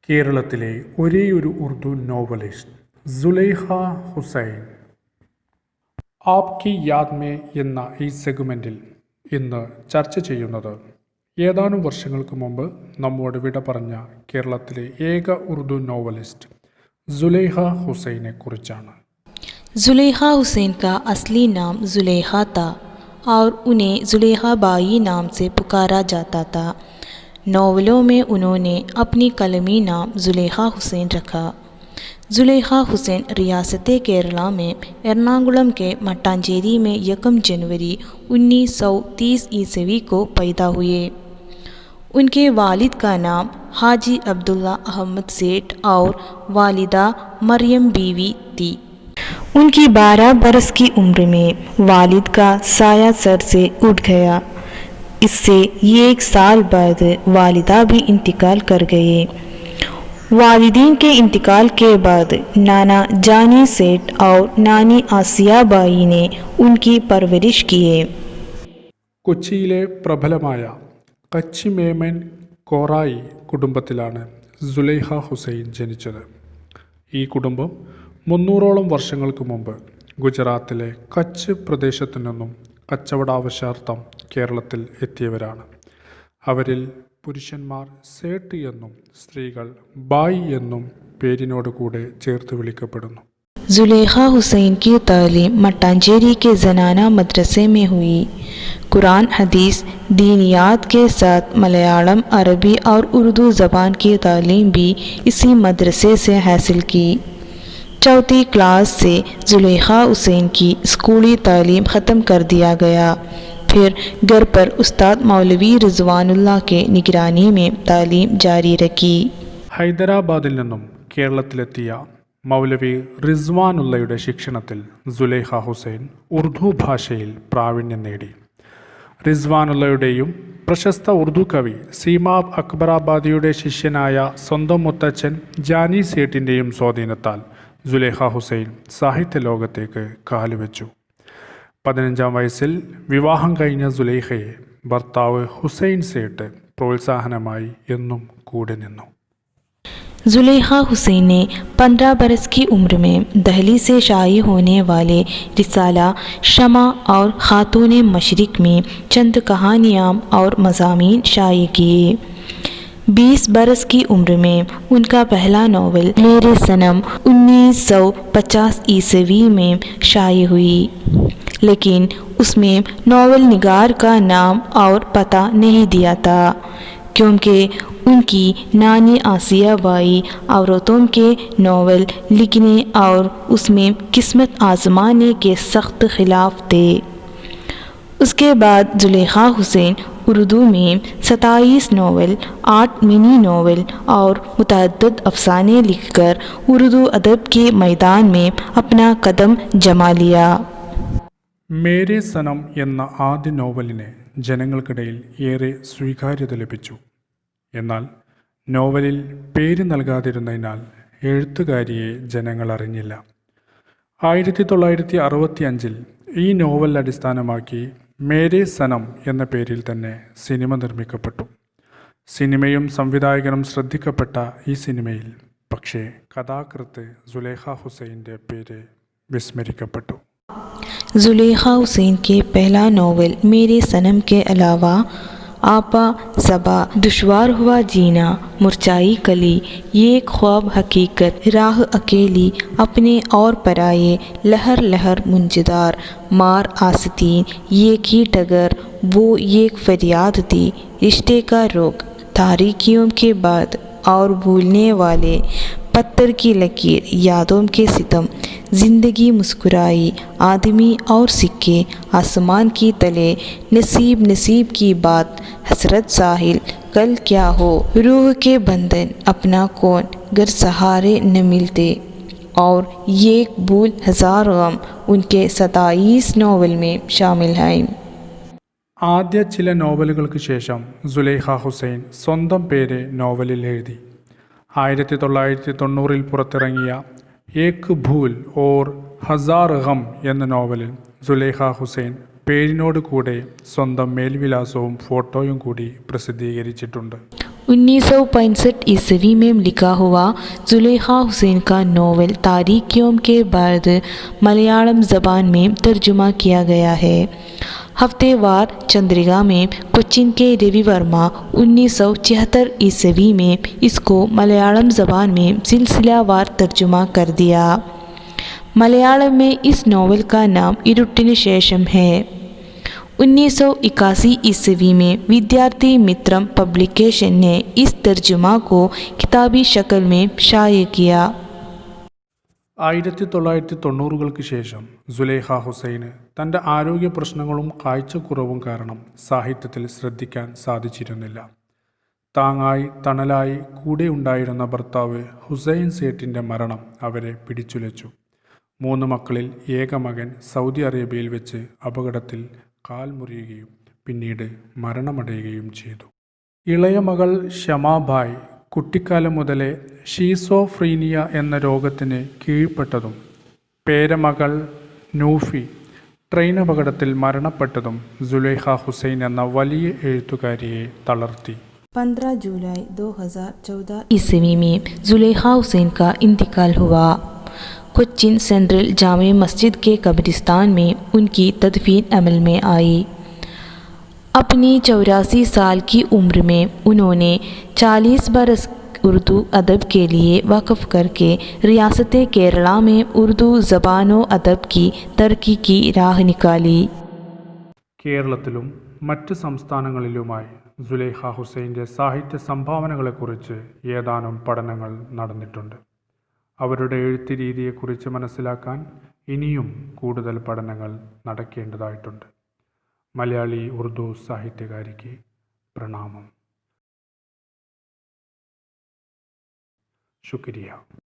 കേരളത്തിലെ ഒരേയൊരു Urdu novelist Sulaikha Hussain. ആപ്കി Yaad may എന്ന ഈ സെഗ്മെൻറ്റിൽ ഇന്ന് ചർച്ച ചെയ്യുന്നത് ഏതാനും വർഷങ്ങൾക്ക് മുമ്പ് നമ്മോട് വിട പറഞ്ഞ കേരളത്തിലെ ഏക ഉറുദു നോവലിസ്റ്റ് സുലൈഖ हुसैन कुरिचाണ്. जुलेखा हुसैन का असली नाम जुलेखा था और उन्हें जुलेखा बाई नाम से पुकारा जाता था. नॉवलों में उन्होंने अपनी कलमी नाम जुलेखा हुसैन रखा. जुलेखा हुसैन रियासत केरला में एर्नाकुलम के मट्टांचेरी में 1 जनवरी 1930 ईस्वी को पैदा हुए. उनके वालिद का नाम हाजी अब्दुल्ला अहमद सेठ और वालिदा मरियम बीवी थी. उनकी 12 बरस की उम्र में वालिद का साया सर से उठ गया. इससे 1 साल बाद वालिदा भी इंतकाल कर गए. वालिदीन के इंतकाल के बाद नाना जानी सेठ और नानी आसिया बाई ने उनकी परवरिश किए. കൊച്ചിയിലെ പ്രബലമായ കച്ച് മേമൻ കോറായി കുടുംബത്തിലാണ് സുലൈഖ ഹുസൈൻ ജനിച്ചത്. ഈ കുടുംബം 300ഓളം വർഷങ്ങൾക്ക് മുമ്പ് ഗുജറാത്തിലെ കച്ച് പ്രദേശത്തു നിന്നും കച്ചവടാവശ്യാർത്ഥം കേരളത്തിൽ എത്തിയവരാണ്. അവരിൽ പുരുഷന്മാർ സേട്ട് എന്നും സ്ത്രീകൾ ബായി എന്നും പേരിനോട് കൂടെ ചേർത്ത് വിളിക്കപ്പെടുന്നു. जुलेखा हुसैन की तालीम मट्टांचेरी के ज़नाना मदरसे में हुई. कुरान हदीस दीनियात के साथ मलयालम, अरबी और उर्दू ज़बान की तालीम भी इसी मदरसे से हासिल की. 4वीं क्लास से जुलेखा हुसैन की स्कूली तालीम ख़त्म कर दिया गया. फिर घर पर उस्ताद मौलवी रिजवानुल्लाह के निगरानी में तालीम जारी रखी. ഹൈദരാബാദിൽ നിന്നും കേരളത്തിലെത്തിയ മൗലവി റിസ്വാനുള്ളയുടെ ശിക്ഷണത്തിൽ സുലൈഖ ഹുസൈൻ ഉർദു ഭാഷയിൽ പ്രാവീണ്യം നേടി. റിസ്വാനുള്ളയുടെയും പ്രശസ്ത ഉർദു കവി സീമാബ് അക്ബറാബാദിയുടെ ശിഷ്യനായ സ്വന്തം മുത്തച്ഛൻ ജാനി സേട്ടിൻ്റെയും സ്വാധീനത്താൽ സുലൈഖ ഹുസൈൻ സാഹിത്യ ലോകത്തേക്ക് കാലുവെച്ചു. 15-ാം വയസ്സിൽ വിവാഹം കഴിഞ്ഞ സുലൈഖയെ ഭർത്താവ് ഹുസൈൻ സേട്ട് പ്രോത്സാഹനമായി എന്നും കൂടെ നിന്നു. जुलेखा हुसैन ने 15 बरस की उम्र में दहली से शाये होने वाले रिसाला शमा और खातून मशरिक में चंद कहानियाँ और मज़ामीन शाये किए. 20 बरस की उम्र में उनका पहला नावल मेरे सनम 1950 ईस्वी में शाये हुई, लेकिन उसमें नावल निगार का नाम और पता नहीं दिया था क्योंकि उनकी नानी आसिया बाई औरतों के नावल लिखने और उसमें किस्मत आजमाने के सख्त खिलाफ थे. उसके बाद जुलेखा हुसैन उर्दू में 27 नावल, 8 मिनी नावल और मुतअद्दिद अफसाने लिखकर उर्दू अदब के मैदान में अपना कदम जमा लिया. മേരെ സനം എന്ന ആദ്യ നോവലിന് ജനങ്ങൾക്കിടയിൽ ഏറെ സ്വീകാര്യത ലഭിച്ചു. എന്നാൽ നോവലിൽ പേര് നൽകാതിരുന്നതിനാൽ എഴുത്തുകാരിയെ ജനങ്ങൾ അറിഞ്ഞില്ല. 1965 ഈ നോവൽ അടിസ്ഥാനമാക്കി മേരെ സനം എന്ന പേരിൽ തന്നെ സിനിമ നിർമ്മിക്കപ്പെട്ടു. സിനിമയും സംവിധായകനും ശ്രദ്ധിക്കപ്പെട്ട ഈ സിനിമയിൽ പക്ഷേ കഥാകൃത്ത് സുലൈഖ ഹുസൈൻ്റെ പേര് വിസ്മരിക്കപ്പെട്ടു. जुलेखा हुसैन के पहला नावल मेरे सनम के अलावा आपा सबा, दुश्वार हुआ जीना, मुरझाई कली, ये ख्वाब हकीकत, राह अकेली, अपने और पराए, लहर लहर मुंजदार, मार आस्तीन, ये की टगर, वो ये फरियाद थी, रिश्ते का रोग, तारीकियों के बाद और भूलने वाले, पत्थर की लकीर, यादों के सितम, ज़िंदगी मुस्कुराई, आदमी और सिक्के, आसमान की तले, नसीब नसीब की बात, हसरत साहिल, कल क्या हो, रूह के बंधन, अपना कौन, घर सहारे न मिलते और ये भूल हजार गम उनके 27 नावल में शामिल हैं. ആദ്യ ചില നോവലുകൾക്ക് ശേഷം സുലൈഖ ഹുസൈൻ സ്വന്തം പേര് നോവലിൽ എഴുതി. 1990 പുറത്തിറങ്ങിയ ഏക് ഭൂൽ ഓർ ഹസാർ ഗം എന്ന നോവലിൽ സുലൈഖ ഹുസൈൻ പേരിനോട് കൂടെ സ്വന്തം മേൽവിലാസവും ഫോട്ടോയും കൂടി പ്രസിദ്ധീകരിച്ചിട്ടുണ്ട്. 1965 ईस्वी में लिखा हुआ जुलेखा हुसैन का नोवेल तारीखियों के बाद मलयालम ज़बान में तर्जुमा किया गया है। हफ्तेवार चंद्रिका में कोचिन के रवि वर्मा 1976 ईस्वी में इसको मलयालम ज़बान में सिलसिलावार तर्जुमा कर दिया। मलयालम में इस नोवेल का नाम ഇരുട്ടിന് ശേഷം है। 1981 ईस्वी में विद्यार्थी मित्रम पब्लिकेशन ने इस तर्जुमा को किताबी शक्ल में शाये किया। 1990-കൾക്ക് ശേഷം സുലൈഖ ഹുസൈന് തൻ്റെ ആരോഗ്യ പ്രശ്നങ്ങളും കാഴ്ചക്കുറവും കാരണം സാഹിത്യത്തിൽ ശ്രദ്ധിക്കാൻ സാധിച്ചിരുന്നില്ല. താങ്ങായി തണലായി കൂടെ ഉണ്ടായിരുന്ന ഭർത്താവ് ഹുസൈൻ സേഠിൻ്റെ മരണം അവരെ പിടിച്ചുലച്ചു. 3 മക്കളിൽ ഏക മകൻ സൗദി അറേബ്യയിൽ വെച്ച് അപകടത്തിൽ കാൽ മുറിയുകയും പിന്നീട് മരണമടയുകയും ചെയ്തു. ഇളയ മകൾ ഷമാഭായ് കുട്ടിക്കാലം മുതലേ ഷീസോഫ്രീനിയ എന്ന രോഗത്തിന് കീഴ്പ്പെട്ടതും പേരമകൾ നൂഫി ട്രെയിൻ അപകടത്തിൽ മരണപ്പെട്ടതും സുലൈഖ ഹുസൈൻ എന്ന വലിയ എഴുത്തുകാരിയെ തളർത്തി. 15 जुलाई 2014 ईस्वी में जुलेखा हुसैन का इंतकाल हुआ। कोचिन सेंट्रल जामे मस्जिद के कब्रिस्तान में उनकी तदफीन अमल में आई। अपनी 84 साल की उम्र में उन्होंने 40 बरस उर्दू अदब के लिए वक्फ करके रियासत केरला में उर्दू ज़बानो अदब की तरक्की की राह निकाली। കേരളത്തിലും മറ്റ് സംസ്ഥാനങ്ങളിലുമായി സുലൈഖ ഹുസൈൻ്റെ സാഹിത്യ സംഭാവനകളെക്കുറിച്ച് ഏതാനും പഠനങ്ങൾ നടന്നിട്ടുണ്ട്. അവരുടെ എഴുത്ത് രീതിയെക്കുറിച്ച് മനസ്സിലാക്കാൻ ഇനിയും കൂടുതൽ പഠനങ്ങൾ നടക്കേണ്ടതായിട്ടുണ്ട്. മലയാളി ഉർദു സാഹിത്യകാരിക്ക് പ്രണാമം. ശുക്രിയ.